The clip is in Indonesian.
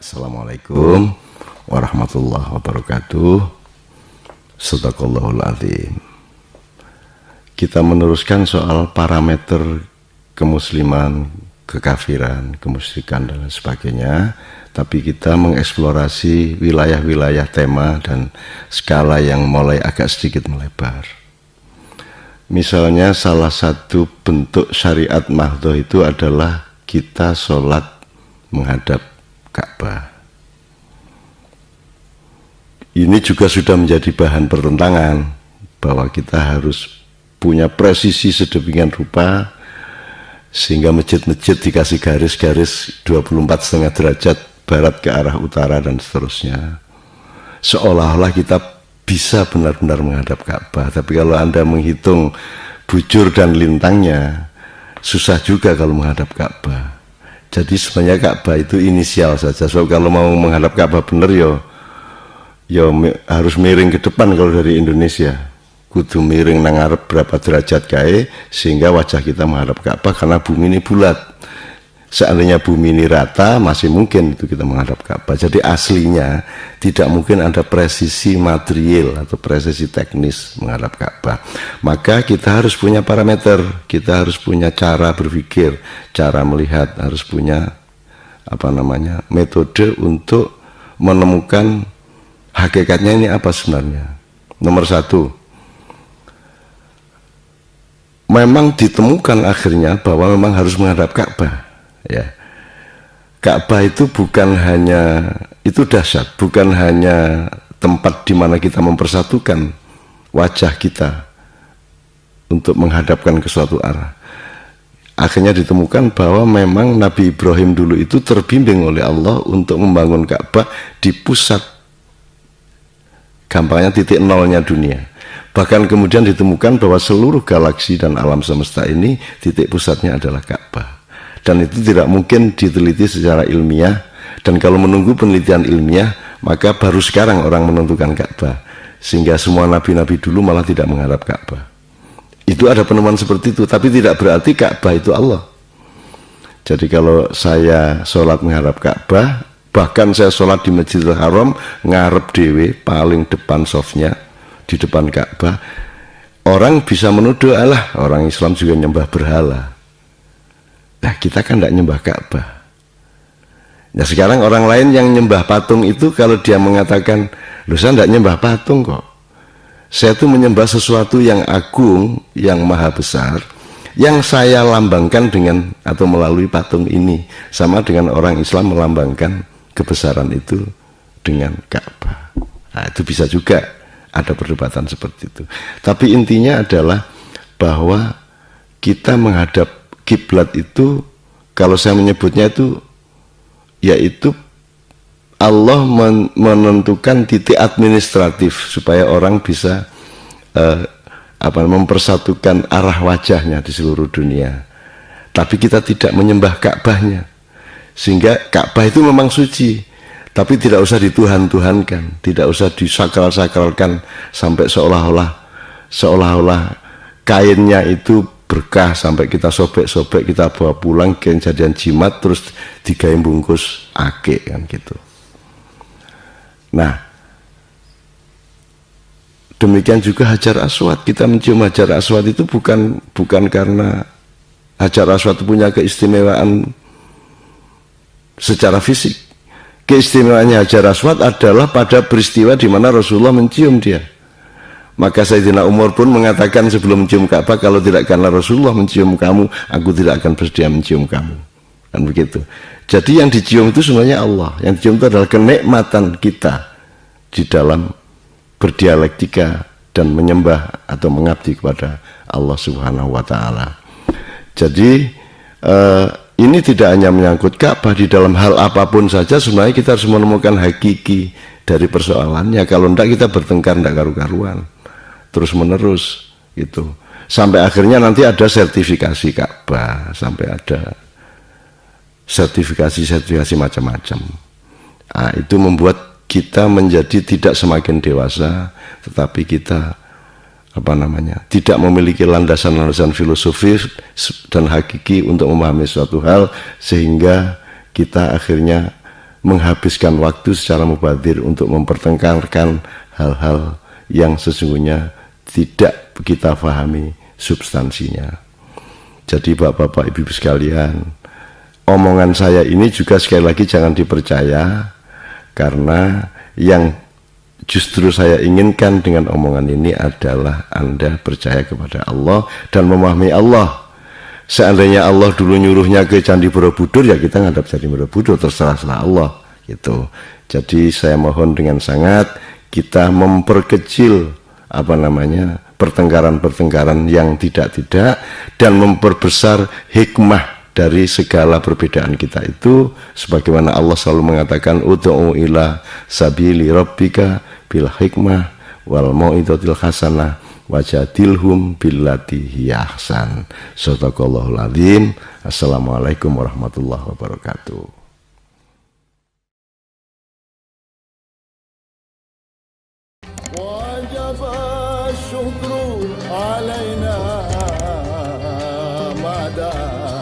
Assalamualaikum warahmatullahi wabarakatuh. Shadaqallahul adzim. Kita meneruskan soal parameter kemusliman, kekafiran, kemusyrikan dan sebagainya. Tapi kita mengeksplorasi wilayah-wilayah tema dan skala yang mulai agak sedikit melebar. Misalnya salah satu bentuk syariat mahdhah itu adalah kita sholat menghadap Ka'bah. Ini juga sudah menjadi bahan pertentangan bahwa kita harus punya presisi sedemikian rupa sehingga masjid-masjid dikasih garis-garis 24,5 derajat barat ke arah utara dan seterusnya, seolah-olah kita bisa benar-benar menghadap Ka'bah. Tapi kalau Anda menghitung bujur dan lintangnya, susah juga kalau menghadap Ka'bah. Jadi sebenarnya Ka'bah itu inisial saja. So kalau mau menghadap Ka'bah benar yo harus miring ke depan. Kalau dari Indonesia kudu miring nang ngarep berapa derajat kae sehingga wajah kita menghadap Ka'bah, karena bumi ini bulat. Seandainya bumi ini rata, masih mungkin itu kita menghadap Ka'bah. Jadi aslinya tidak mungkin ada presisi material atau presisi teknis menghadap Ka'bah. Maka kita harus punya parameter, kita harus punya cara berpikir, cara melihat, harus punya metode untuk menemukan hakikatnya ini apa sebenarnya. Nomor satu, memang ditemukan akhirnya bahwa memang harus menghadap Ka'bah. Ya, Ka'bah itu bukan hanya, itu dahsyat, bukan hanya tempat di mana kita mempersatukan wajah kita untuk menghadapkan ke suatu arah. Akhirnya ditemukan bahwa memang Nabi Ibrahim dulu itu terbimbing oleh Allah untuk membangun Ka'bah di pusat, gampangnya titik nolnya dunia. Bahkan kemudian ditemukan bahwa seluruh galaksi dan alam semesta ini titik pusatnya adalah Ka'bah. Dan itu tidak mungkin diteliti secara ilmiah. Dan kalau menunggu penelitian ilmiah, maka baru sekarang orang menentukan Ka'bah. Sehingga semua nabi-nabi dulu malah tidak menghadap Ka'bah. Itu ada penemuan seperti itu. Tapi tidak berarti Ka'bah itu Allah. Jadi kalau saya sholat menghadap Ka'bah, bahkan saya sholat di Masjidil Haram, ngarep dewe, paling depan softnya, di depan Ka'bah, orang bisa menuduh, alah orang Islam juga nyembah berhala. Nah, kita kan tidak nyembah Ka'bah. Nah, sekarang orang lain yang nyembah patung itu, kalau dia mengatakan, loh saya tidak nyembah patung kok, saya itu menyembah sesuatu yang agung, yang maha besar, yang saya lambangkan dengan atau melalui patung ini. Sama dengan orang Islam melambangkan kebesaran itu dengan Ka'bah. Nah, itu bisa juga ada perdebatan seperti itu. Tapi intinya adalah bahwa kita menghadap kiblat itu, kalau saya menyebutnya itu, yaitu Allah menentukan titik administratif supaya orang bisa mempersatukan arah wajahnya di seluruh dunia. Tapi kita tidak menyembah Ka'bahnya, sehingga Ka'bah itu memang suci, tapi tidak usah dituhan-tuhankan, tidak usah disakral-sakralkan sampai seolah-olah kainnya itu berkah sampai kita sobek-sobek, kita bawa pulang kejadian jimat terus digawe bungkus ake kan gitu. Nah, demikian juga Hajar Aswad. Kita mencium Hajar Aswad itu bukan karena Hajar Aswad punya keistimewaan secara fisik. Keistimewaannya Hajar Aswad adalah pada peristiwa di mana Rasulullah mencium dia. Maka Sayyidina Umar pun mengatakan sebelum mencium Ka'bah, kalau tidak karena Rasulullah mencium kamu, aku tidak akan bersedia mencium kamu. Kan begitu. Jadi yang dicium itu sebenarnya Allah. Yang dicium itu adalah kenikmatan kita di dalam berdialektika dan menyembah atau mengabdi kepada Allah Subhanahu wa Ta'ala. Jadi ini tidak hanya menyangkut Ka'bah, di dalam hal apapun saja sebenarnya kita harus menemukan hakiki dari persoalannya. Kalau tidak kita bertengkar, tidak karu-karuan, terus menerus gitu, sampai akhirnya nanti ada sertifikasi Ka'bah, sampai ada sertifikasi macam-macam. Nah, itu membuat kita menjadi tidak semakin dewasa, tetapi kita tidak memiliki landasan-landasan filosofis dan hakiki untuk memahami suatu hal, sehingga kita akhirnya menghabiskan waktu secara mubadzir untuk mempertengkarkan hal-hal yang sesungguhnya tidak kita pahami substansinya. Jadi bapak-bapak ibu sekalian, omongan saya ini juga sekali lagi jangan dipercaya, karena yang justru saya inginkan dengan omongan ini adalah Anda percaya kepada Allah dan memahami Allah. Seandainya Allah dulu nyuruhnya ke Candi Borobudur, ya kita ngadap Candi Borobudur, terserah Allah gitu. Jadi saya mohon dengan sangat kita memperkecil pertengkaran-pertengkaran yang tidak-tidak, dan memperbesar hikmah dari segala perbedaan kita itu, sebagaimana Allah selalu mengatakan ud'u ila sabili rabbika bil hikmah wal mau'izatil hasanah wajadilhum billati hiya ahsan. Shadaqallahul adzim. Assalamualaikum warahmatullahi wabarakatuh. وجب الشكر علينا ما دام